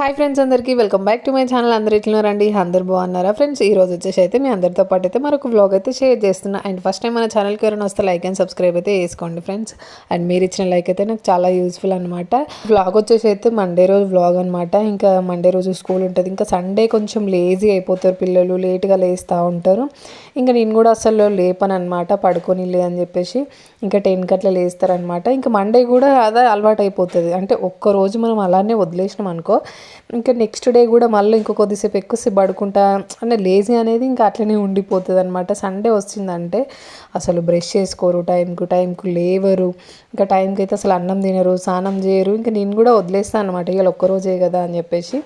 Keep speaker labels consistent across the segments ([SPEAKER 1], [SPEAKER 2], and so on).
[SPEAKER 1] Hi friends, అందరికీ welcome back to my channel. అందరు ఎట్లున్నారండి? అందరు బాగున్నారా ఫ్రెండ్స్? ఈ రోజు వచ్చేసి అయితే మీ అందరితో పాటు అయితే మరొక వ్లాగ్ అయితే షేర్ చేస్తున్నా. అండ్ ఫస్ట్ టైం మన ఛానల్కి ఎవరైనా వస్తే లైక్ అండ్ సబ్స్క్రైబ్ అయితే వేసుకోండి ఫ్రెండ్స్. అండ్ మీరు ఇచ్చిన లైక్ అయితే నాకు చాలా యూస్ఫుల్ అనమాట. వ్లాగ్ వచ్చేసి అయితే మండే రోజు వ్లాగ్ అనమాట. ఇంకా మండే రోజు స్కూల్ ఉంటుంది. ఇంకా సండే కొంచెం లేజీ అయిపోతారు పిల్లలు, లేట్గా లేస్తూ ఉంటారు. ఇంకా నేను కూడా అసలు లేపను అనమాట, పడుకొని లే అని చెప్పేసి. ఇంకా 10కి అట్లా లేస్తారనమాట. ఇంకా మండే కూడా అదే అలవాటు అయిపోతుంది. అంటే ఒక్కరోజు మనం అలానే వదిలేసినాం అనుకో, ఇంకా నెక్స్ట్ డే కూడా మళ్ళీ ఇంకో కొద్దిసేపు ఎక్కువసేపు పడుకుంటా అంటే లేజీ అనేది ఇంకా అట్లనే ఉండిపోతుంది అనమాట. సండే వచ్చిందంటే అసలు బ్రష్ చేసుకోరు, టైంకు లేవరు, ఇంకా టైంకి అయితే అసలు అన్నం తినరు, స్నానం చేయరు. ఇంకా నేను కూడా వదిలేస్తాను అనమాట, ఇవాళ ఒక్కరోజే కదా అని చెప్పేసి.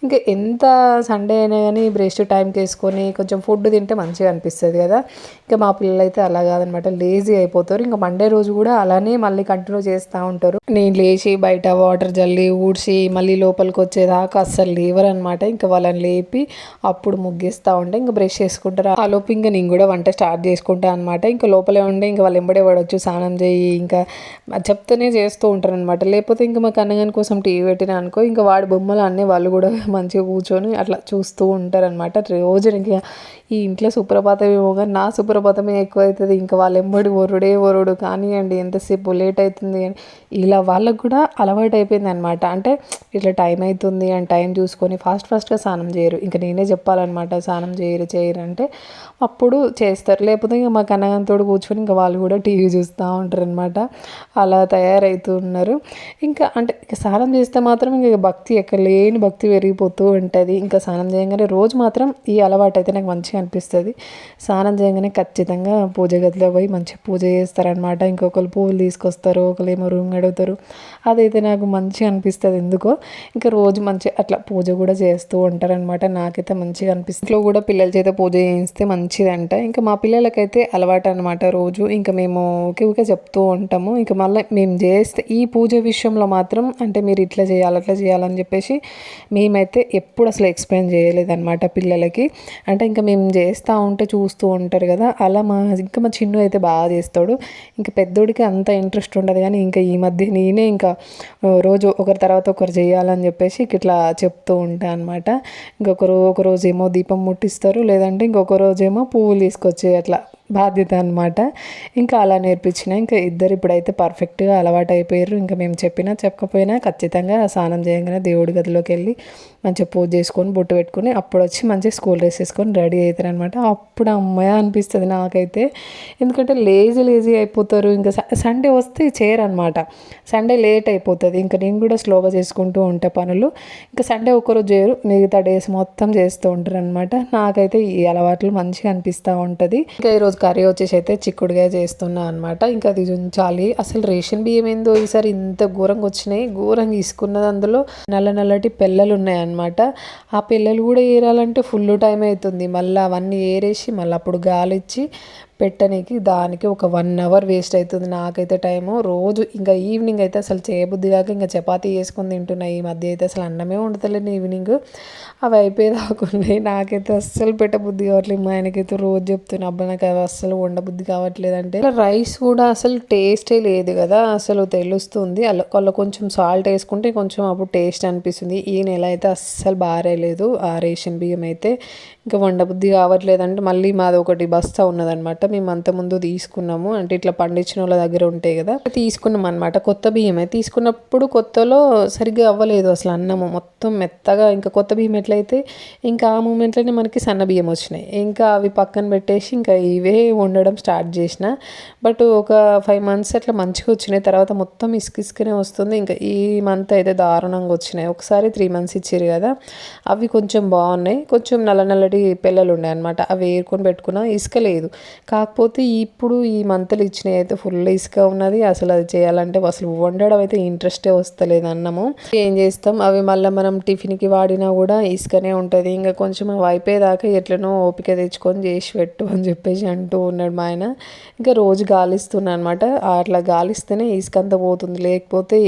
[SPEAKER 1] ఇంకా ఎంత సండే అయినా కానీ బ్రష్ టైంకి వేసుకొని కొంచెం ఫుడ్ తింటే మంచిగా అనిపిస్తుంది కదా. ఇంకా మా పిల్లలు అయితే అలా కాదనమాట, లేజీ అయిపోతారు. ఇంకా మండే రోజు కూడా అలానే మళ్ళీ కంటిన్యూ చేస్తూ ఉంటారు. నేను లేచి బయట వాటర్ జల్లి ఊడ్చి మళ్ళీ లోపలికి వచ్చేదాకా అస్సలు లేవరనమాట. ఇంకా వాళ్ళని లేపి అప్పుడు ముగ్గేస్తూ ఉంటే ఇంకా బ్రష్ చేసుకుంటారు. ఆ లోపు ఇంకా నేను కూడా వంట స్టార్ట్ చేసుకుంటా అనమాట. ఇంకా లోపలే ఉండే ఇంకా వాళ్ళు ఎంబడే పడవచ్చు, స్నానం చేయి ఇంకా చెప్తూనే చేస్తూ ఉంటారు అనమాట. లేకపోతే ఇంకా మా కన్నగాని కోసం టీవీ పెట్టినా అనుకో, ఇంకా వాడి బొమ్మలు అన్నీ వాళ్ళు కూడా మంచిగా కూర్చొని అట్లా చూస్తూ ఉంటారనమాట. రోజు ఇంకా ఈ ఇంట్లో సుప్రభాతం ఏమో కానీ నా సుప్రభాతమే ఎక్కువ అవుతుంది. ఇంకా వాళ్ళు ఎంబడి ఒరుడు కానివ్వండి, ఎంతసేపు లేట్ అవుతుంది అని ఇలా వాళ్ళకు కూడా అలవాటు అయిపోయింది అనమాట. అంటే ఇట్లా టైం అవుతుంది అని టైం చూసుకొని ఫాస్ట్గా స్నానం చేయరు. ఇంకా నేనే చెప్పాలన్నమాట, స్నానం చేయరు అంటే అప్పుడు చేస్తారు. లేకపోతే ఇంకా మా కన్నగంతో కూర్చొని ఇంకా వాళ్ళు కూడా టీవీ చూస్తూ ఉంటారు అనమాట. అలా తయారవుతున్నారు. ఇంకా అంటే స్నానం చేస్తే మాత్రం ఇంకా భక్తి ఎక్కడ లేని భక్తి పెరిగిపోతూ ఉంటుంది. ఇంకా స్నానం చేయగానే రోజు మాత్రం ఈ అలవాటు అయితే నాకు మంచిగా అనిపిస్తుంది. స్నానం చేయగానే ఖచ్చితంగా పూజ గదిలో పోయి మంచిగా పూజ చేస్తారనమాట. ఇంకొకరు పువ్వులు తీసుకొస్తారు, ఒకరు ఏమో రూమ్ గడుగుతారు. అదైతే నాకు మంచిగా అనిపిస్తుంది ఎందుకో. ఇంకా రోజు మంచిగా అట్లా పూజ కూడా చేస్తూ ఉంటారనమాట. నాకైతే మంచిగా అనిపిస్తుంది. ఇంట్లో కూడా పిల్లల చేత పూజ చేయిస్తే మంచిదంట. ఇంకా మా పిల్లలకైతే అలవాటు అనమాట. రోజు ఇంకా మేము ఊకే చెప్తూ ఉంటాము. ఇంకా మళ్ళీ మేము చేస్తే ఈ పూజ విషయంలో మాత్రం అంటే మీరు ఇట్లా చేయాలి అట్లా చేయాలని చెప్పేసి మేమైతే ఎప్పుడు అసలు ఎక్స్ప్లెయిన్ చేయలేదన్నమాట పిల్లలకి. అంటే ఇంకా మేము చేస్తూ ఉంటే చూస్తూ ఉంటారు కదా, అలా మా చిన్ను అయితే బాగా చేస్తాడు. ఇంకా పెద్దోడికి అంత ఇంట్రెస్ట్ ఉండదు. కానీ ఇంకా ఈ మధ్య నేనే ఇంకా రోజు ఒకరి తర్వాత ఒకరు చేయాలని చెప్పేసి ఇట్లా చెప్తూ ఉంటాను అనమాట. ఒక రోజు ఏమో దీపం ముట్టిస్తారు, లేదంటే ఇంకొక రోజేమో పువ్వులు తీసుకొచ్చి అట్లా బాధ్యత అనమాట. ఇంకా అలా నేర్పించిన ఇంకా ఇద్దరు ఇప్పుడైతే పర్ఫెక్ట్గా అలవాటు అయిపోయారు. ఇంకా మేము చెప్పినా చెప్పకపోయినా ఖచ్చితంగా స్నానం చేయగానే దేవుడి గదిలోకి వెళ్ళి మంచిగా పూజ చేసుకొని బొట్టు పెట్టుకొని అప్పుడు వచ్చి మంచిగా స్కూల్ డ్రెస్ వేసుకొని రెడీ అవుతారు అనమాట. అప్పుడు అమ్మాయి అనిపిస్తుంది నాకైతే. ఎందుకంటే లేజీ అయిపోతారు. ఇంకా సండే వస్తే చేయరనమాట. సండే లేట్ అయిపోతుంది. ఇంకా నేను కూడా స్లోగా చేసుకుంటూ ఉంటా పనులు. ఇంకా సండే ఒక్కరోజు చేయరు, మిగతా డేస్ మొత్తం చేస్తూ ఉంటారు అనమాట. నాకైతే ఈ అలవాట్లు మంచిగా అనిపిస్తూ ఉంటుంది. ఇంకా ఈరోజు కర్రీ వచ్చేసి అయితే చిక్కుడుగా చేస్తున్నా అనమాట. ఇంకా అది ఉంచాలి. అసలు రేషన్ బియ్యం ఏందో ఈసారి ఇంత ఘోరంగా వచ్చినాయి. ఘోరంగా తీసుకున్నది, అందులో నల్లటి పెళ్ళలు ఉన్నాయన్నమాట. ఆ పిల్లలు కూడా ఏరాలంటే ఫుల్ టైం అవుతుంది. మళ్ళీ అవన్నీ ఏరేసి మళ్ళీ అప్పుడు గాలిచ్చి పెట్టనీకి దానికి ఒక 1 అవర్ వేస్ట్ అవుతుంది నాకైతే టైము. రోజు ఇంకా ఈవినింగ్ అయితే అసలు చేయబుద్ధి కాక ఇంకా చపాతీ చేసుకొని తింటున్నాయి. ఈ మధ్య అయితే అసలు అన్నమే వండుతలేను ఈవినింగ్. అవి అయిపోయేదాకున్నాయి. నాకైతే అస్సలు పెట్టబుద్ధి కావట్లేదు. మా ఆయనకైతే రోజు చెప్తున్నా, అబ్బా నాకు అవి అస్సలు వండబుద్ధి కావట్లేదు అంటే. రైస్ కూడా అసలు టేస్టే లేదు కదా, అసలు తెలుస్తుంది. అలా కొంచెం సాల్ట్ వేసుకుంటే కొంచెం అప్పుడు టేస్ట్ అనిపిస్తుంది. ఈ నెల అయితే అస్సలు బారేలేదు ఆ రేషన్ బియ్యం అయితే. ఇంకా వండబుద్ధి కావట్లేదు అంటే మళ్ళీ మాది ఒకటి బస్తా ఉన్నదనమాట. మేము అంతకుముందు తీసుకున్నాము, అంటే ఇట్లా పండించిన వాళ్ళ దగ్గర ఉంటాయి కదా, తీసుకున్నాం అనమాట. కొత్త బియ్యమే తీసుకున్నప్పుడు కొత్తలో సరిగ్గా అవ్వలేదు అసలు అన్నము మొత్తం మెత్తగా. ఇంకా కొత్త బియ్యం ఎట్లయితే ఇంకా ఆ మూమెంట్లోనే మనకి సన్న బియ్యం వచ్చినాయి. ఇంకా అవి పక్కన పెట్టేసి ఇంకా ఇవే వండడం స్టార్ట్ చేసిన. బట్ ఒక 5 months అట్లా మంచిగా వచ్చినాయి. తర్వాత మొత్తం ఇసుకనే వస్తుంది. ఇంకా ఈ మంత్ అయితే దారుణంగా వచ్చినాయి. ఒకసారి 3 months ఇచ్చారు కదా, అవి కొంచెం బాగున్నాయి. కొంచెం నల్లటి పిల్లలు ఉన్నాయి అనమాట. అవి ఏరుకొని పెట్టుకున్నా, ఇసుక లేదు. కాకపోతే ఇప్పుడు ఈ మంత్లు ఇచ్చినవి అయితే ఫుల్ ఇసుక ఉన్నది. అసలు అది చేయాలంటే అసలు వండడం అయితే ఇంట్రెస్టే వస్తలేదు అన్నము. ఏం చేస్తాం, అవి మళ్ళీ మనం టిఫిన్కి వాడినా కూడా ఇసుకనే ఉంటుంది. ఇంకా కొంచెం అవి అయిపోయేదాకా ఎట్లనో ఓపిక తెచ్చుకొని చేసి పెట్టు అని చెప్పేసి అంటూ ఉన్నాడు మా ఆయన. ఇంకా రోజు గాలిస్తున్నా అనమాట. అట్లా గాలిస్తేనే ఇసుక అంతా పోతుంది. లేకపోతే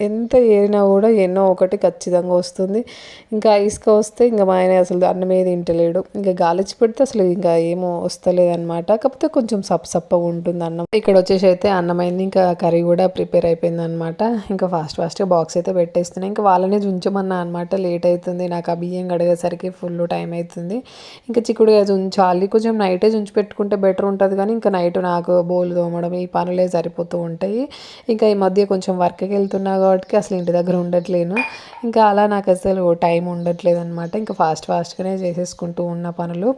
[SPEAKER 1] ఎంత ఏరినా కూడా ఎన్నో ఒకటి ఖచ్చితంగా వస్తుంది. ఇంకా ఇసుక వస్తే ఇంకా మా ఆయన అసలు అన్నమే తింటలేడు. ఇంకా గాలిచ్చి పెడితే అసలు ఇంకా ఏమో వస్తలేదన్నమాట. కాకపోతే కొంచెం సప్పగా ఉంటుంది అన్నం. ఇక్కడ వచ్చేసి అయితే అన్నం అయింది, ఇంకా కర్రీ కూడా ప్రిపేర్ అయిపోయింది అనమాట. ఇంకా ఫాస్ట్గా బాక్స్ అయితే పెట్టేస్తున్నాయి. ఇంకా వాళ్ళనే ఉంచమన్నా అనమాట. లేట్ అవుతుంది నాకు ఆ బియ్యం కడిగేసరికి ఫుల్ టైం అవుతుంది. ఇంకా చిక్కుడుగా ఉంచాలి, కొంచెం నైటే ఉంచి పెట్టుకుంటే బెటర్ ఉంటుంది. కానీ ఇంకా నైట్ నాకు బోలు తోమడం ఈ పనులే సరిపోతూ ఉంటాయి. ఇంకా ఈ మధ్య కొంచెం వర్క్కి వెళ్తున్నా కాబట్టి అసలు ఇంటి దగ్గర ఉండట్లేను. ఇంకా అలా నాకు అసలు టైం ఉండట్లేదు అనమాట. ఇంకా ఫాస్ట్గానే చేసేసుకుంటూ ఉన్న పనులు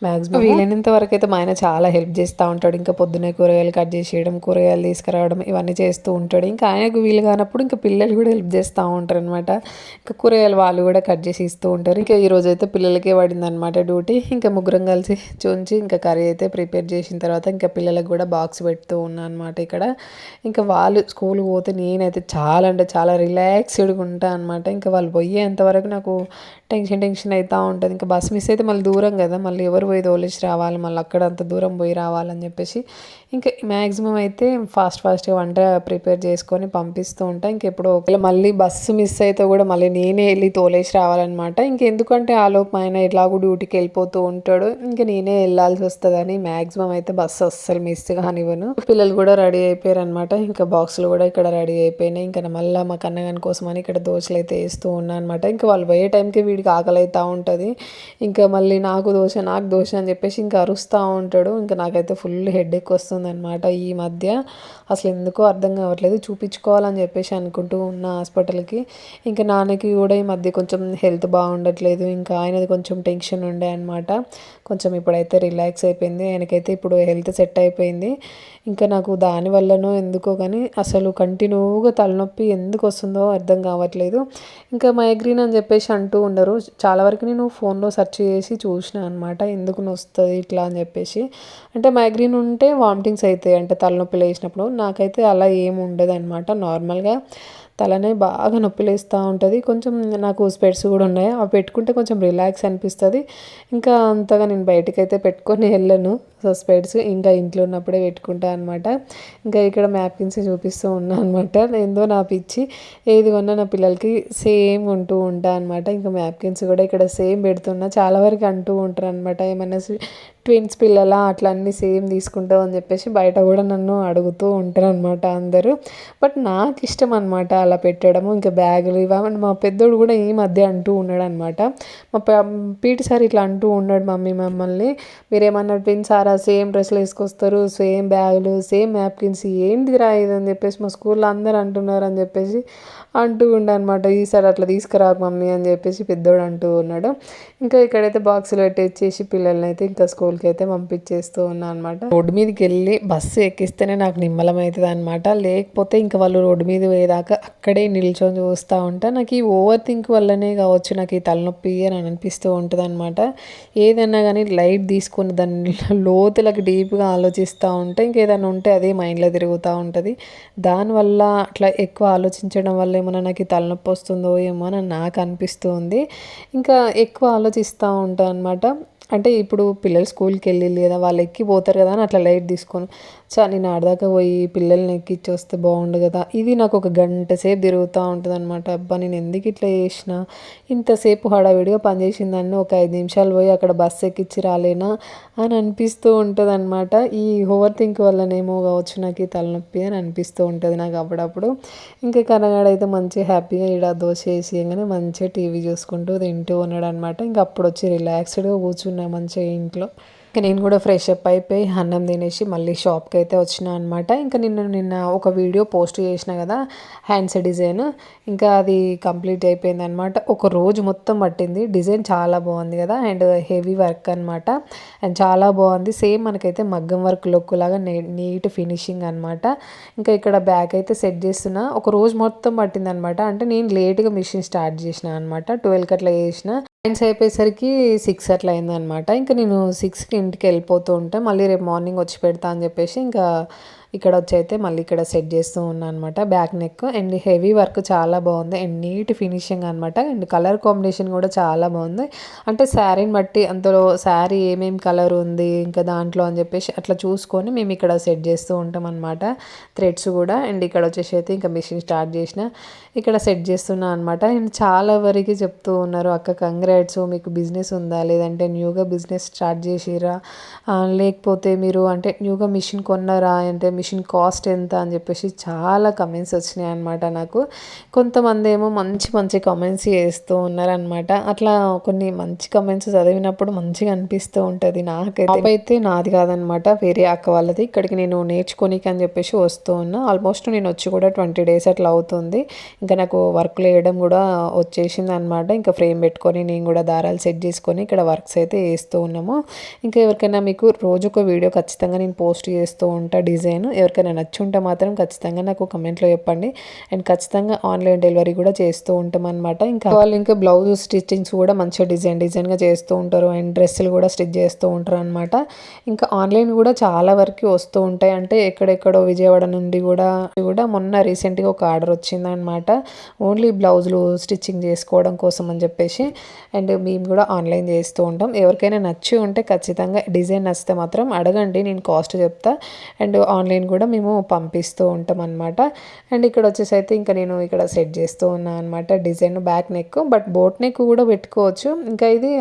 [SPEAKER 1] మ్యాక్సిమం వీలైనంత వరకు అయితే మా ఆయన చాలా హెల్ప్ చేస్తూ ఉంటాడు. ఇంకా పొద్దున్నే కూరగాయలు కట్ చేసేయడం, కూరగాయలు తీసుకురావడం ఇవన్నీ చేస్తూ ఉంటాడు. ఇంకా ఆయనకు వీలు కానప్పుడు ఇంకా పిల్లలు కూడా హెల్ప్ చేస్తూ ఉంటారు అనమాట. ఇంకా కూరగాయలు వాళ్ళు కూడా కట్ చేసి ఇస్తూ ఉంటారు. ఇంకా ఈరోజు అయితే పిల్లలకే పడింది అనమాట డ్యూటీ. ఇంకా ముగ్గురం కలిసి చూంచి ఇంకా కర్రీ అయితే ప్రిపేర్ చేసిన తర్వాత ఇంకా పిల్లలకు కూడా బాక్స్ పెడుతూ ఉన్నాను అనమాట. ఇక్కడ ఇంకా వాళ్ళు స్కూల్కి పోతే నేనైతే చాలా అంటే చాలా రిలాక్స్డ్గా ఉంటాను అనమాట. ఇంకా వాళ్ళు పోయేంతవరకు నాకు టెన్షన్ అవుతూ ఉంటుంది. ఇంకా బస్ మిస్ అయితే మళ్ళీ దూరం కదా, మళ్ళీ ఎవరు పోయి తోలేసి రావాలి, మళ్ళీ అక్కడ అంత దూరం పోయి రావాలని చెప్పేసి ఇంకా మ్యాక్సిమం అయితే ఫాస్ట్గా వంట ప్రిపేర్ చేసుకొని పంపిస్తూ ఉంటాను. ఇంకెప్పుడు ఒకవేళ మళ్ళీ బస్సు మిస్ అయితే కూడా మళ్ళీ నేనే వెళ్ళి తోలేసి రావాలన్నమాట. ఇంకెందుకంటే ఆలోపు ఆయన ఎట్లాగో డ్యూటీకి వెళ్ళిపోతూ ఉంటాడు, ఇంకా నేనే వెళ్ళాల్సి వస్తుందని మ్యాక్సిమం అయితే బస్సు అస్సలు మిస్ కానివ్వను. పిల్లలు కూడా రెడీ అయిపోయారు అనమాట. ఇంకా బాక్సులు కూడా ఇక్కడ రెడీ అయిపోయినాయి. ఇంకా మళ్ళీ మా కన్నగాని కోసమని ఇక్కడ దోశలు అయితే వేస్తూ ఉన్నాను అనమాట. ఇంకా వాళ్ళు పోయే టైంకి వీడికి ఆకలి అవుతూ ఉంటుంది. ఇంకా మళ్ళీ నాకు దోశ అని చెప్పేసి ఇంకా అరుస్తూ ఉంటాడు. ఇంకా నాకైతే ఫుల్ హెడేక్ వస్తుందన్నమాట ఈ మధ్య. అసలు ఎందుకో అర్థం కావట్లేదు, చూపించుకోవాలని చెప్పేసి అనుకుంటూ ఉన్న హాస్పిటల్కి. ఇంకా నాన్నకి కూడా ఈ మధ్య కొంచెం హెల్త్ బాగుండట్లేదు. ఇంకా ఆయనది కొంచెం టెన్షన్ ఉండే అనమాట. కొంచెం ఇప్పుడైతే రిలాక్స్ అయిపోయింది, ఆయనకైతే ఇప్పుడు హెల్త్ సెట్ అయిపోయింది. ఇంకా నాకు దానివల్లనో ఎందుకో కానీ అసలు కంటిన్యూగా తలనొప్పి ఎందుకు వస్తుందో అర్థం కావట్లేదు. ఇంకా మైగ్రేన్ అని చెప్పేసి అంటూ ఉన్నారు. చాలా వరకు నేను ఫోన్లో సెర్చ్ చేసి చూసిన అనమాట, ఎందుకు వస్తుంది ఇట్లా అని చెప్పేసి. అంటే మైగ్రేన్ ఉంటే వామిటింగ్స్ అవుతాయి అంటే తలనొప్పి లేసినప్పుడు. నాకైతే అలా ఏమి ఉండదు అనమాట. నార్మల్గా తలనే బాగా నొప్పి లేస్తూ ఉంటుంది. కొంచెం నాకు స్పెట్స్ కూడా ఉన్నాయి, అవి పెట్టుకుంటే కొంచెం రిలాక్స్ అనిపిస్తుంది. ఇంకా అంతగా నేను బయటకైతే పెట్టుకొని వెళ్ళను సో స్పెట్స్, ఇంకా ఇంట్లో ఉన్నప్పుడే పెట్టుకుంటా అనమాట. ఇంకా ఇక్కడ మ్యాప్కిన్స్ చూపిస్తూ ఉన్నా అనమాట. ఏందో నా పిచ్చి, ఏది కొన్నా నా పిల్లలకి సేమ్ ఉంటూ ఉంటా అనమాట. ఇంకా మ్యాప్కిన్స్ కూడా ఇక్కడ సేమ్ పెడుతున్నా. చాలా వరకు అంటూ ఉంటారు అనమాట, ఏమన్నా ట్విన్స్ పిల్లల అట్లా అన్నీ సేమ్ తీసుకుంటావు అని చెప్పేసి బయట కూడా నన్ను అడుగుతూ ఉంటారు అనమాట అందరూ. బట్ నాకు ఇష్టం అనమాట అలా పెట్టడము. ఇంకా బ్యాగులు ఇవ్వమంటే మా పెద్దోడు కూడా ఈ మధ్య అంటూ ఉన్నాడు అనమాట. మా పీటీ సార్ ఇట్లా అంటూ ఉన్నాడు, మమ్మీ మమ్మల్ని మీరేమన్నా ట్విన్స్ ఆరా సేమ్ డ్రెస్సులు వేసుకొస్తారు, సేమ్ బ్యాగులు, సేమ్ న్యాప్కిన్స్, ఏంటిదిరా ఇది అని చెప్పేసి మా స్కూల్లో అందరూ అంటున్నారు అని చెప్పేసి అంటూ ఉండే అనమాట. ఈసారి అట్లా తీసుకురాకు మమ్మీ అని చెప్పేసి పెద్దోడు అంటూ ఉన్నాడు. ఇంకా ఇక్కడైతే బాక్సులు పెట్టేసి పిల్లల్ని అయితే ఇంకా స్కూల్కి అయితే పంపించేస్తూ ఉన్నా అనమాట. రోడ్డు మీదకి వెళ్ళి బస్సు ఎక్కిస్తేనే నాకు నిమ్మలం అవుతుంది అనమాట. లేకపోతే ఇంకా వాళ్ళు రోడ్డు మీద పోయేదాకా అక్కడే నిల్చొని చూస్తూ ఉంటా. నాకు ఈ ఓవర్ థింక్ వల్లనే కావచ్చు నాకు ఈ తలనొప్పి అని అనిపిస్తూ ఉంటుంది అనమాట. ఏదన్నా కానీ లైట్ తీసుకుని దాన్ని లోతులకు డీప్గా ఆలోచిస్తూ ఉంటే ఇంకేదైనా ఉంటే అదే మైండ్లో తిరుగుతూ ఉంటుంది. దానివల్ల అట్లా ఎక్కువ ఆలోచించడం వల్ల ఏమన్నా నాకు ఈ తలనొప్పి వస్తుందో ఏమో అని నాకు అనిపిస్తుంది. ఇంకా ఎక్కువ ఆలోచిస్తూ ఉంటాను అనమాట. అంటే ఇప్పుడు పిల్లలు స్కూల్కి వెళ్ళి లేదా వాళ్ళు ఎక్కిపోతారు కదా అని అట్లా లైట్ తీసుకొని నేను ఆడదాకా పోయి పిల్లల్ని ఎక్కించి వస్తే బాగుండు కదా. ఇది నాకు ఒక గంట సేపు తిరుగుతూ ఉంటుంది అనమాట. అబ్బా నేను ఎందుకు ఇట్లా చేసిన, ఇంతసేపు హడావిడిగా పనిచేసిందాన్ని ఒక 5 నిమిషాలు పోయి అక్కడ బస్సు ఎక్కించి రాలేనా అని అనిపిస్తూ ఉంటుంది అనమాట. ఈ ఓవర్ థింక్ వల్లనేమో కావచ్చు నాకు ఈ తలనొప్పి అని అనిపిస్తూ ఉంటుంది నాకు అప్పుడప్పుడు. ఇంకా కనగాడైతే మంచిగా హ్యాపీగా ఇక్కడ దోశ వేసి కానీ మంచిగా టీవీ చూసుకుంటూ తింటూ ఉన్నాడు అనమాట. ఇంకా అప్పుడు వచ్చి రిలాక్స్డ్గా కూర్చున్నా మంచిగా ఇంట్లో. ఇంకా నేను కూడా ఫ్రెష్ అప్ అయిపోయి అన్నం తినేసి మళ్ళీ షాప్కి అయితే వచ్చిన అనమాట. ఇంకా నిన్న ఒక వీడియో పోస్ట్ చేసిన కదా హ్యాండ్స్ డిజైన్, ఇంకా అది కంప్లీట్ అయిపోయింది అనమాట. ఒక రోజు మొత్తం పట్టింది. డిజైన్ చాలా బాగుంది కదా, అండ్ హెవీ వర్క్ అనమాట. అండ్ చాలా బాగుంది, సేమ్ మనకైతే మగ్గం వర్క్ లుక్ లాగా నీట్ ఫినిషింగ్ అనమాట. ఇంకా ఇక్కడ బ్యాక్ అయితే సెట్ చేస్తున్నా. ఒక రోజు మొత్తం పట్టింది అనమాట. అంటే నేను లేట్గా మిషన్ స్టార్ట్ చేసిన అనమాట, 12కి అట్లా చేసిన. హ్యాండ్స్ అయిపోయేసరికి 6 అట్లా అయిందనమాట. ఇంకా నేను 6కి ఇంటికి వెళ్ళిపోతూ ఉంటే మళ్ళీ రేపు మార్నింగ్ వచ్చి పెడతా అని చెప్పేసి ఇంకా ఇక్కడ వచ్చి అయితే మళ్ళీ ఇక్కడ సెట్ చేస్తూ ఉన్నాను అనమాట back neck. And heavy work చాలా బాగుంది అండ్ నీట్ ఫినిషింగ్ అనమాట. అండ్ కలర్ కాంబినేషన్ కూడా చాలా బాగుంది. అంటే శారీని బట్టి అందులో శారీ ఏమేమి కలర్ ఉంది ఇంకా దాంట్లో అని చెప్పేసి అట్లా చూసుకొని మేము ఇక్కడ సెట్ చేస్తూ ఉంటాం అనమాట థ్రెడ్స్ కూడా. అండ్ ఇక్కడ వచ్చేసి అయితే ఇంకా మిషన్ స్టార్ట్ చేసిన ఇక్కడ సెట్ చేస్తున్నా అనమాట. అండ్ చాలా వరకు చెప్తూ ఉన్నారు, అక్క కంగ్రాట్స్, మీకు బిజినెస్ ఉందా లేదంటే న్యూగా బిజినెస్ స్టార్ట్ చేసిరా లేకపోతే మీరు అంటే న్యూగా మిషన్ కొన్నారా అంటే మిషన్ కాస్ట్ ఎంత అని చెప్పేసి చాలా కమెంట్స్ వచ్చినాయి అనమాట నాకు. కొంతమంది ఏమో మంచి మంచి కమెంట్స్ చేస్తూ ఉన్నారనమాట. అట్లా కొన్ని మంచి కమెంట్స్ చదివినప్పుడు మంచిగా అనిపిస్తూ ఉంటుంది. నాకైతే నాది కాదనమాట, వేరే అక్క వాళ్ళది. ఇక్కడికి నేను నేర్చుకోనికి అని చెప్పేసి వస్తూ ఉన్నా. ఆల్మోస్ట్ నేను వచ్చి కూడా 20 days అట్లా అవుతుంది. ఇంకా నాకు వర్క్ వేయడం కూడా వచ్చేసింది అనమాట. ఇంకా ఫ్రేమ్ పెట్టుకొని నేను కూడా దారాలు సెట్ చేసుకొని ఇక్కడ వర్క్స్ అయితే వేస్తూ ఉన్నాము. ఇంకా ఎవరికైనా మీకు రోజుకో వీడియో ఖచ్చితంగా నేను పోస్ట్ చేస్తూ ఉంటా డిజైన్. ఎవరికైనా నచ్చుంటే మాత్రం ఖచ్చితంగా నాకు కమెంట్లో చెప్పండి. అండ్ ఖచ్చితంగా ఆన్లైన్ డెలివరీ కూడా చేస్తూ ఉంటాం అనమాట. ఇంకా వాళ్ళు ఇంకా బ్లౌజ్ స్టిచ్చింగ్స్ కూడా మంచిగా డిజైన్గా చేస్తూ ఉంటారు. అండ్ డ్రెస్సులు కూడా స్టిచ్ చేస్తూ ఉంటారు అనమాట. ఇంకా ఆన్లైన్ కూడా చాలా వరకు వస్తూ ఉంటాయి. అంటే ఎక్కడెక్కడో విజయవాడ నుండి కూడా మొన్న రీసెంట్గా ఒక ఆర్డర్ వచ్చిందనమాట, ఓన్లీ బ్లౌజులు స్టిచ్చింగ్ చేసుకోవడం కోసం అని చెప్పేసి. అండ్ మేము కూడా ఆన్లైన్ చేస్తూ ఉంటాం. ఎవరికైనా నచ్చి ఉంటే ఖచ్చితంగా డిజైన్ నచ్చితే మాత్రం అడగండి, నేను కాస్ట్ చెప్తా. అండ్ ఆన్లైన్ కూడా మేము పంపిస్తూ ఉంటాం అనమాట. అండ్ ఇక్కడ వచ్చేసి అయితే ఇంకా నేను ఇక్కడ సెట్ చేస్తూ ఉన్నాను అనమాట design back neck. But boat neck కూడా పెట్టుకోవచ్చు. ఇంకా ఇది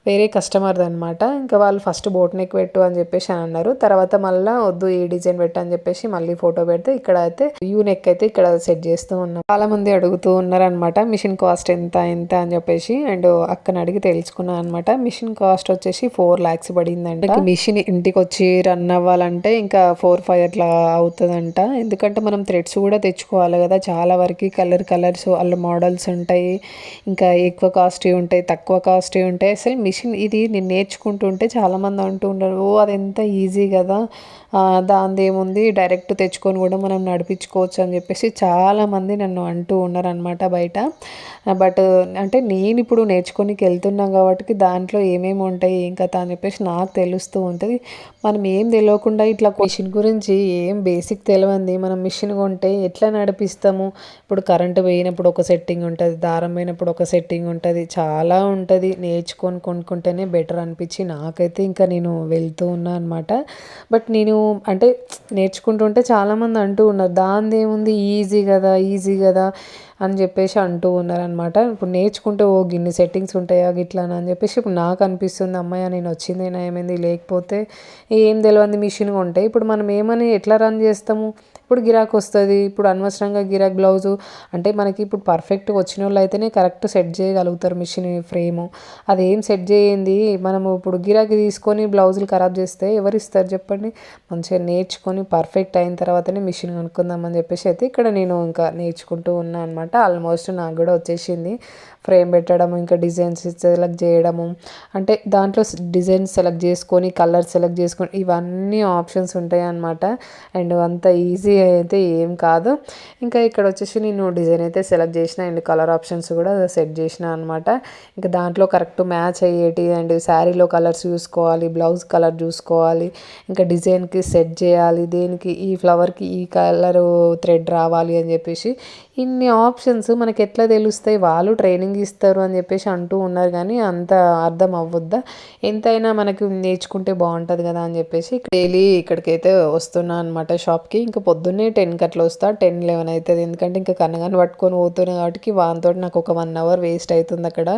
[SPEAKER 1] వేరే కస్టమర్ది అనమాట. ఇంకా వాళ్ళు ఫస్ట్ బోట్ నెక్ పెట్టు అని చెప్పేసి అని అన్నారు. తర్వాత మళ్ళీ వద్దు ఈ డిజైన్ పెట్టు అని చెప్పేసి మళ్ళీ ఫోటో పెడితే ఇక్కడ అయితే యూ నెక్ అయితే ఇక్కడ సెట్ చేస్తూ ఉన్నాం. చాలా మంది అడుగుతూ ఉన్నారనమాట మిషన్ కాస్ట్ ఎంత ఎంత అని చెప్పేసి. అండ్ అక్కని అడిగి తెలుసుకున్నాను అనమాట. మిషన్ కాస్ట్ వచ్చేసి 4 lakhs పడిందంట. మిషన్ ఇంటికి వచ్చి రన్ అవ్వాలంటే ఇంకా 4-5 అట్లా అవుతుందంట. ఎందుకంటే మనం థ్రెడ్స్ కూడా తెచ్చుకోవాలి కదా, చాలా వరకు కలర్స్ వాళ్ళ మోడల్స్ ఉంటాయి. ఇంకా ఎక్కువ కాస్ట్ ఉంటాయి, తక్కువ కాస్ట్ ఉంటాయి. అసలు మిషన్ ఇది నేను నేర్చుకుంటుంటే చాలామంది అంటూ ఉన్నారు, ఓ అది ఎంత ఈజీ కదా, దానిది ఏముంది డైరెక్ట్ తెచ్చుకొని కూడా మనం నడిపించుకోవచ్చు అని చెప్పేసి చాలామంది నన్ను అంటూ ఉన్నారనమాట బయట. బట్ అంటే నేను ఇప్పుడు నేర్చుకోనికి వెళ్తున్నాం కాబట్టి దాంట్లో ఏమేమి ఉంటాయి ఏం కథ అని చెప్పేసి నాకు తెలుస్తూ ఉంటుంది. మనం ఏం తెలియకుండా ఇట్లా మిషన్ గురించి ఏం బేసిక్ తెలియంది మనం మిషన్ కొంటే ఎట్లా నడిపిస్తాము. ఇప్పుడు కరెంటు పోయినప్పుడు ఒక సెట్టింగ్ ఉంటుంది, దారం పోయినప్పుడు ఒక సెట్టింగ్ ఉంటుంది, చాలా ఉంటుంది. నేర్చుకొని కొనుక్కుంటేనే బెటర్ అనిపించి నాకైతే ఇంకా నేను వెళ్తూ ఉన్నాను అనమాట. బట్ నేను అంటే నేర్చుకుంటుంటే చాలామంది అంటూ ఉన్నారు, దానిది ఏముంది ఈజీ కదా అని చెప్పేసి అంటూ ఉన్నారనమాట. ఇప్పుడు నేర్చుకుంటే ఓ గిన్ని సెట్టింగ్స్ ఉంటాయా గిట్లా అని చెప్పేసి ఇప్పుడు నాకు అనిపిస్తుంది, అమ్మాయి నేను వచ్చిందేనా ఏమైంది, లేకపోతే ఏం తెలియదు మిషన్ కొంటే ఇప్పుడు మనం ఏమని ఎట్లా రన్ చేస్తాము. ఇప్పుడు గిరాక్ వస్తుంది, ఇప్పుడు అనవసరంగా గిరాక్ బ్లౌజు అంటే మనకి ఇప్పుడు పర్ఫెక్ట్ వచ్చిన వాళ్ళు అయితేనే కరెక్ట్ సెట్ చేయగలుగుతారు మిషన్ ఫ్రేము. అదేం సెట్ చేయండి మనము ఇప్పుడు గిరాకీ తీసుకొని బ్లౌజులు ఖరాబ్ చేస్తే ఎవరు ఇస్తారు చెప్పండి. మంచిగా నేర్చుకొని పర్ఫెక్ట్ అయిన తర్వాతనే మిషన్ కొనుక్కుందామని చెప్పేసి అయితే ఇక్కడ నేను ఇంకా నేర్చుకుంటూ ఉన్నాను అనమాట. ఆల్మోస్ట్ నాకు కూడా వచ్చేసింది. ఫ్రేమ్ పెట్టడం, ఇంకా డిజైన్స్ సెలెక్ట్ చేయడము, అంటే దాంట్లో డిజైన్ సెలెక్ట్ చేసుకొని కలర్ సెలెక్ట్ చేసుకొని ఇవన్నీ ఆప్షన్స్ ఉంటాయి అన్నమాట. అండ్ అంత ఈజీ అయితే ఏం కాదు. ఇంకా ఇక్కడ వచ్చేసి నేను డిజైన్ అయితే సెలెక్ట్ చేసిన అండ్ కలర్ ఆప్షన్స్ కూడా సెట్ చేసిన అనమాట. ఇంకా దాంట్లో కరెక్ట్ మ్యాచ్ అయ్యేటి అండ్ శారీలో కలర్స్ చూసుకోవాలి, బ్లౌజ్ కలర్ చూసుకోవాలి, ఇంకా డిజైన్కి సెట్ చేయాలి, దేనికి ఈ ఫ్లవర్కి ఈ కలరు థ్రెడ్ రావాలి అని చెప్పేసి ఇన్ని ఆప్షన్స్ మనకి ఎట్లా తెలుస్తాయి. వాళ్ళు ట్రైనింగ్ ఇస్తారు అని చెప్పేసి అంటూ ఉన్నారు కానీ అంత అర్థం అవ్వద్దా. ఎంతైనా మనకి నేర్చుకుంటే బాగుంటుంది కదా అని చెప్పేసి డైలీ ఇక్కడికైతే వస్తున్నా అనమాట షాప్కి. ఇంకా పొద్దున్నే 10కి అట్లా వస్తా, 10-11 అవుతుంది. ఎందుకంటే ఇంకా కన్నగాని పట్టుకొని పోతున్నాయి కాబట్టి వానితో నాకు ఒక 1 hour వేస్ట్ అవుతుంది అక్కడ.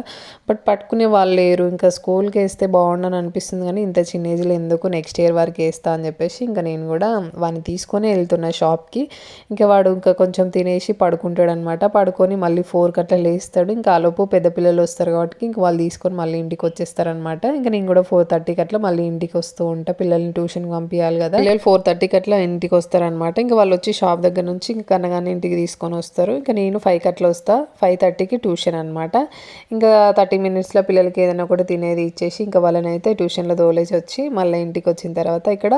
[SPEAKER 1] బట్ పట్టుకునే వాళ్ళు లేరు. ఇంకా స్కూల్కి వేస్తే బాగుండని అనిపిస్తుంది కానీ ఇంత చిన్న ఏజ్లో ఎందుకు, నెక్స్ట్ ఇయర్ వరకు వేస్తా అని చెప్పేసి ఇంకా నేను కూడా వాడిని తీసుకొని వెళ్తున్నా షాప్కి. ఇంకా వాడు ఇంకా కొంచెం తినేసి పడుకుంటాడు అనమాట. పడుకొని మళ్ళీ 4కి అట్లా లేస్తాడు. ఇంకా ఆలోపు పెద్ద పిల్లలు వస్తారు కాబట్టి ఇంకా వాళ్ళు తీసుకొని మళ్ళీ ఇంటికి వచ్చేస్తారనమాట. ఇంకా నేను కూడా 4:30కి అట్లా మళ్ళీ ఇంటికి వస్తూ ఉంటా, పిల్లల్ని ట్యూషన్కి పంపించాలి కదా. పిల్లలు 4:30కి అట్లా ఇంటికి వస్తారనమాట. ఇంకా వాళ్ళు వచ్చి షాప్ దగ్గర నుంచి ఇంకా కన్నగానే ఇంటికి తీసుకొని వస్తారు. ఇంకా నేను 5కి అట్లా వస్తా, 5:30కి ట్యూషన్ అనమాట. ఇంకా 30 minutesలో పిల్లలకి ఏదైనా ఒకటి తినేది ఇచ్చేసి ఇంకా వాళ్ళని అయితే ట్యూషన్లో తోలేసి వచ్చి మళ్ళీ ఇంటికి వచ్చిన తర్వాత ఇక్కడ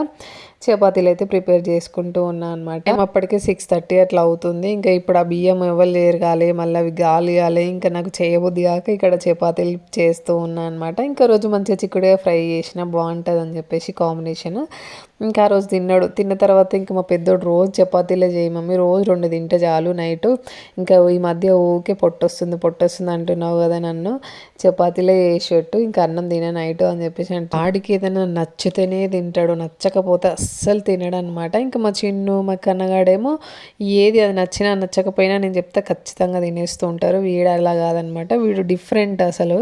[SPEAKER 1] చపాతీలు అయితే ప్రిపేర్ చేసుకుంటూ ఉన్నా అనమాట. అప్పటికే 6:30 అట్లా అవుతుంది. ఇంకా ఇప్పుడు ఆ బియ్యం ఎవరు లేరు కాలే, మళ్ళీ అవి గాలియాలి. ఇంకా నాకు చేయబుద్ధి కాక ఇక్కడ చపాతీలు చేస్తూ ఉన్నా అనమాట. ఇంకా రోజు మంచిగా చిక్కుడుగా ఫ్రై చేసిన బాగుంటుంది అని చెప్పేసి కాంబినేషన్. ఇంకా ఆ రోజు తిన్నాడు. తిన్న తర్వాత ఇంకా మా పెద్దోడు రోజు చపాతీలే చేయి మమ్మీ, రోజు 2 తింటే చాలు నైటు, ఇంకా ఈ మధ్య ఊకే పొట్టొస్తుంది అంటున్నావు కదా నన్ను, చపాతీలే చేసి పెట్టు, ఇంకా అన్నం తిన నైటు అని చెప్పేసి అంటే వాడికి ఏదైనా నచ్చితేనే తింటాడు, నచ్చకపోతే అస్సలు తినడు అనమాట. ఇంకా మా చిన్ను మా కన్నగాడేమో ఏది అది నచ్చినా నచ్చకపోయినా నేను చెప్తే ఖచ్చితంగా తినేస్తూ ఉంటారు. వీడు అలా కాదనమాట, వీడు డిఫరెంట్ అసలు.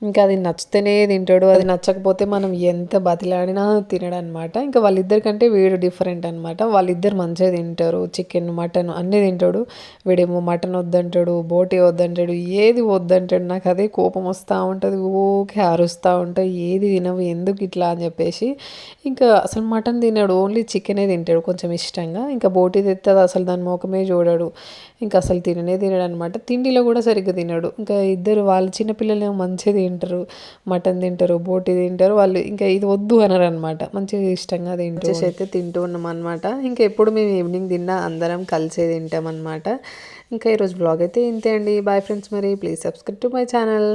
[SPEAKER 1] ఇంకా అది నచ్చితేనే తింటాడు, అది నచ్చకపోతే మనం ఎంత బతిలాడినా తినడనమాట. ఇంకా వాళ్ళిద్దరికంటే వీడు డిఫరెంట్ అనమాట. వాళ్ళిద్దరు మంచిగా తింటారు, చికెన్ మటన్ అన్నీ తింటాడు. వీడేమో మటన్ వద్దంటాడు, బోటి వద్దంటాడు, ఏది వద్దంటాడు. నాకు అదే కోపం వస్తూ ఉంటుంది, ఊకే అరుస్తూ ఉంటా, ఏది తినవు ఎందుకు ఇట్లా అని చెప్పేసి. ఇంకా అసలు మటన్ తినాడు, ఓన్లీ చికెనే తింటాడు కొంచెం ఇష్టంగా. ఇంకా బోటి తెస్తే అసలు దాని ముఖమే చూడడు, ఇంకా అసలు తినడు అనమాట. తిండిలో కూడా సరిగ్గా తినడు. ఇంకా ఇద్దరు వాళ్ళు చిన్నపిల్లలు ఏమో మంచిగా తింటారు, మటన్ తింటారు, బోటి తింటారు. వాళ్ళు ఇంకా ఇది వద్దు అనరు అనమాట, మంచిగా ఇష్టంగా తింటూ అయితే తింటూ ఉన్నాం అనమాట. ఇంకా ఎప్పుడు మేము ఈవినింగ్ తిన్నా అందరం కలిసే తింటాం అనమాట. ఇంకా ఈరోజు బ్లాగ్ అయితే ఇంతే అండి. బాయ్ ఫ్రెండ్స్, మరి please subscribe to my channel.